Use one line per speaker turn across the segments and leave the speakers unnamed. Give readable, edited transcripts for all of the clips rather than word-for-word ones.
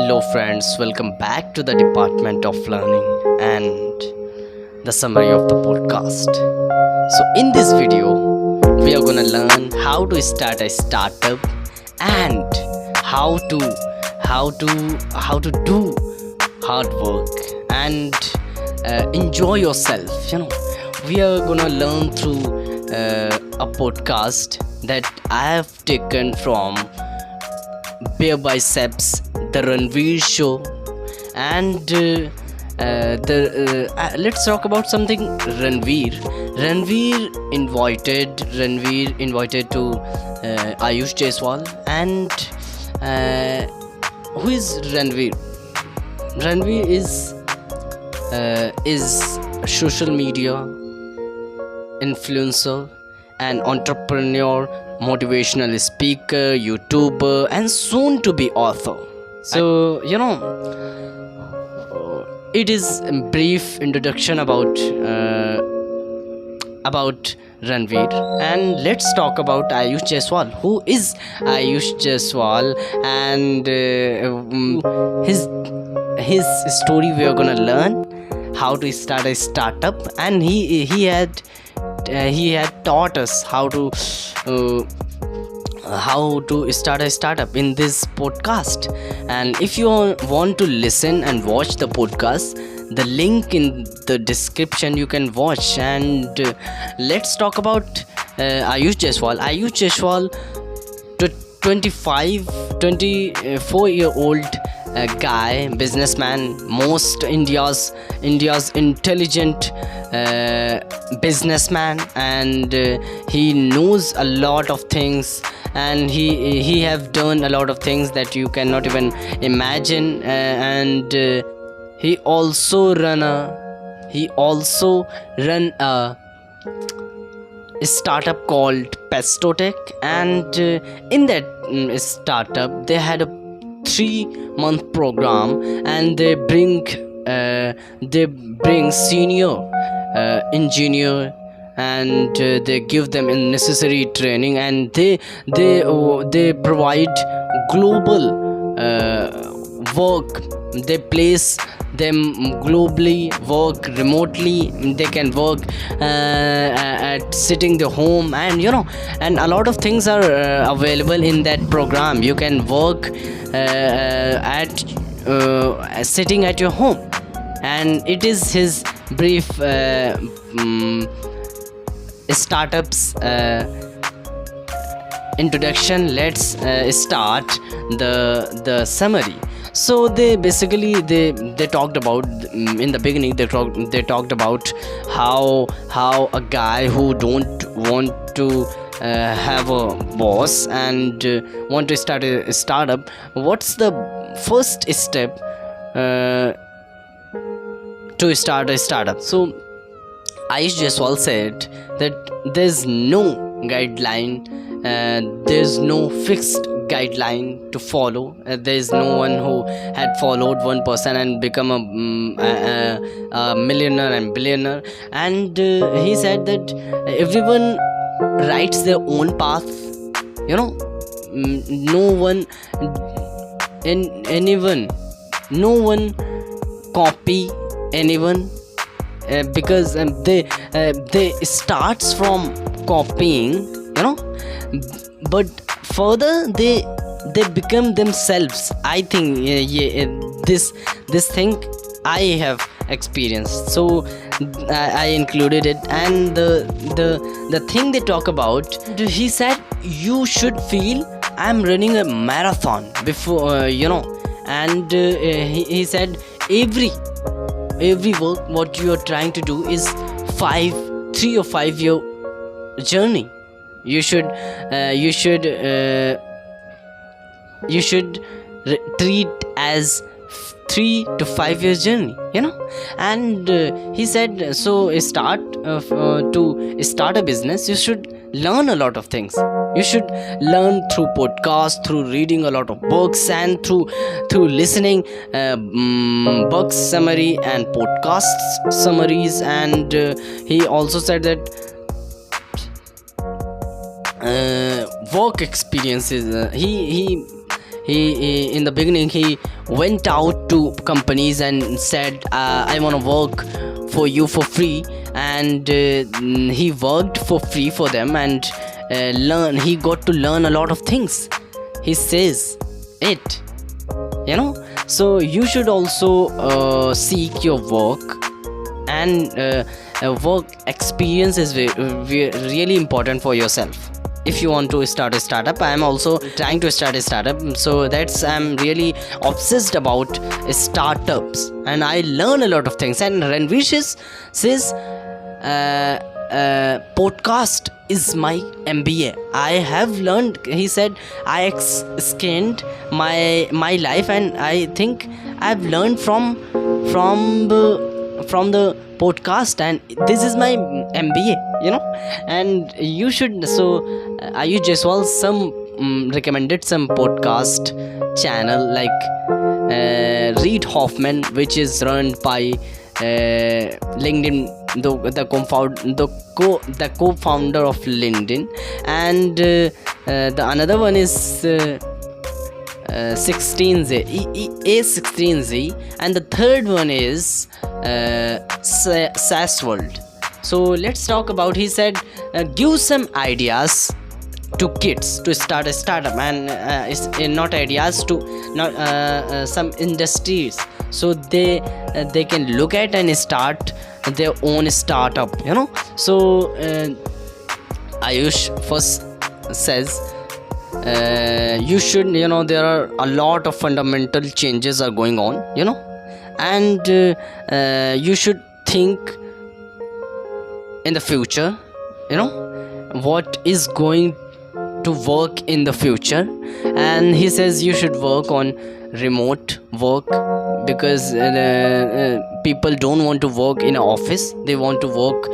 Hello, friends, welcome back to the Department of Learning and the summary of the podcast. So, in this video, we are gonna learn how to start a startup and how to do hard work and enjoy yourself. We are gonna learn through a podcast that I have taken from Bare Biceps, the Ranveer Show, and let's talk about something. Ranveer invited to Ayush Jaiswal. And who is Ranveer? Ranveer is social media influencer, an entrepreneur, motivational speaker, YouTuber, and soon to be author. So it is a brief introduction about Ranveer, and let's talk about Ayush Jaiswal. Who is Ayush Jaiswal? And his story we are gonna learn how to start a startup, and he had taught us how to start a startup in this podcast. And if you want to listen and watch the podcast, the link in the description, you can watch. And let's talk about Ayush Jaiswal. 24-year-old guy, businessman, most India's intelligent businessman, and he knows a lot of things, and he have done a lot of things that you cannot even imagine. And he also run a startup called Pestotech. And in that startup, they had a 3-month program, and they bring senior engineer, and they give them necessary training, and they provide global work. They place them globally, work remotely. They can work at sitting the home, and and a lot of things are available in that program. You can work at sitting at your home. And it is his brief startups introduction. Let's start the summary. So they talked about, in the beginning, they talked about how a guy who don't want to have a boss and want to start a startup, what's the first step to start a startup. So Ayush Jaiswal said that there's no guideline, there's no fixed guideline to follow. There's no one who had followed one person and become a millionaire and billionaire. And he said that everyone writes their own path. No one copy anyone, because they starts from copying, but further they become themselves. I think this thing I have experienced, so I included it. And the thing they talk about, he said you should feel I'm running a marathon before, and he said every work what you are trying to do is 3 or 5 year journey. You should treat as 3 to 5 years journey. And he said, so to start a business, you should learn a lot of things. You should learn through podcasts, through reading a lot of books, and through listening books summary and podcasts summaries. And he also said that work experiences, he he in the beginning he went out to companies and said, I want to work for you for free, and he worked for free for them, and he got to learn a lot of things. He says it, you know. So you should also seek your work, and work experience is really important for yourself. If you want to start a startup, I am also trying to start a startup, so I'm really obsessed about startups, and I learn a lot of things. And Ranveer says podcast is my MBA. I have learned, he said, I scanned my life, and I think I've learned from the podcast, and this is my MBA, you know. And you should, so ayush jaiswal recommended some podcast channel like Reid Hoffman, which is run by LinkedIn, the co-founder of LinkedIn, and the another one is 16Z, A16Z, and the third one is SAS World. So let's talk about, he said, give some ideas to kids to start a startup, and not ideas to some industries, so they can look at and start their own startup, you know. So Ayush first says, you should, you know, there are a lot of fundamental changes are going on, you know, and you should think in the future, you know, what is going to work in the future. And he says you should work on remote work, because people don't want to work in an office, they want to work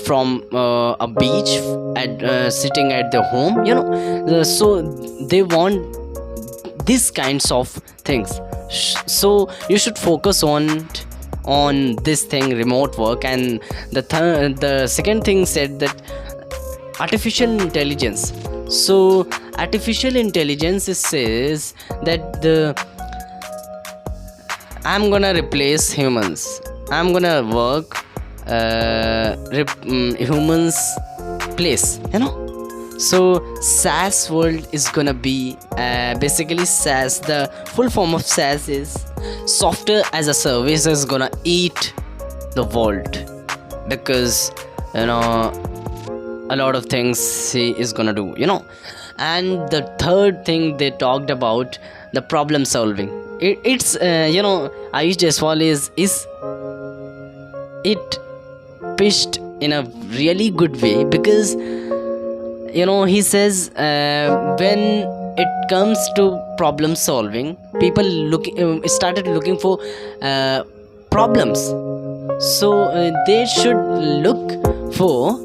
from a beach at sitting at their home, you know. So they want these kinds of things, so you should focus on this thing, remote work. And the second thing said that artificial intelligence. So artificial intelligence says that I'm gonna replace humans, I'm gonna work humans place, you know. So SaaS world is gonna be basically SaaS, the full form of SaaS is software as a service, is gonna eat the world, because, you know, a lot of things he is gonna do, you know. And the third thing they talked about, the problem solving. It's you know, ayush jaiswal is it pitched in a really good way, because, you know, he says when it comes to problem solving, people started looking for problems, so they should look for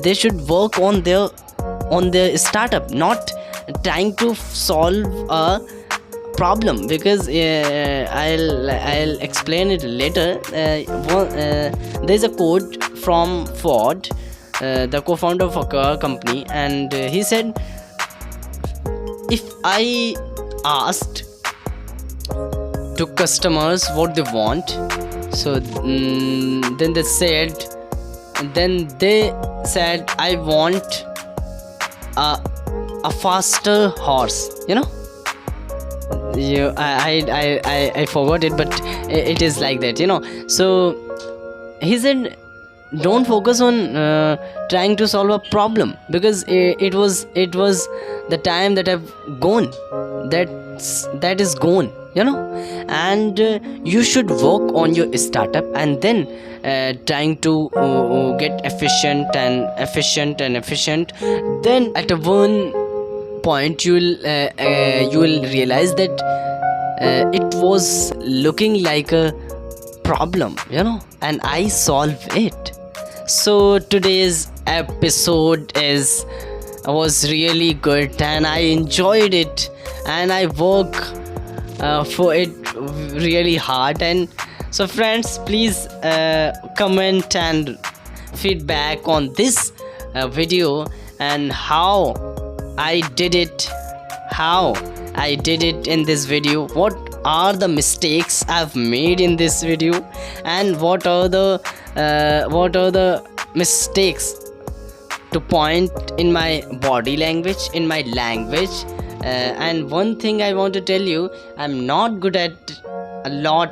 they should work on their startup, not trying to solve a problem, because I'll explain it later. There's a quote from Ford, the co-founder of a car company, and he said, if I asked to customers what they want, so then they said I want a faster horse, you know. I forgot it, but it is like that, you know. So he said, don't focus on trying to solve a problem, because it was the time that have gone, that is gone, you know. And you should work on your startup, and then trying to get efficient, then at a one point you will realize that it was looking like a problem, you know, and I solve it. So today's episode was really good, and I enjoyed it, and I work for it really hard. And so friends, please comment and feedback on this video, and how I did it, how I did it in this video, what are the mistakes I've made in this video, and what are the mistakes to point in my body language, in my language. And one thing I want to tell you, I'm not good at a lot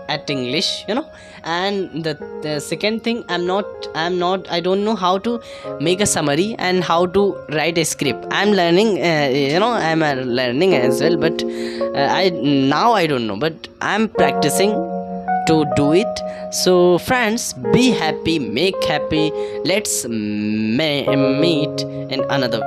at English, and the second thing, I don't know how to make a summary and how to write a script. I'm learning, I'm learning as well, but I don't know, but I'm practicing to do it. So friends, be happy, make happy. Let's meet in another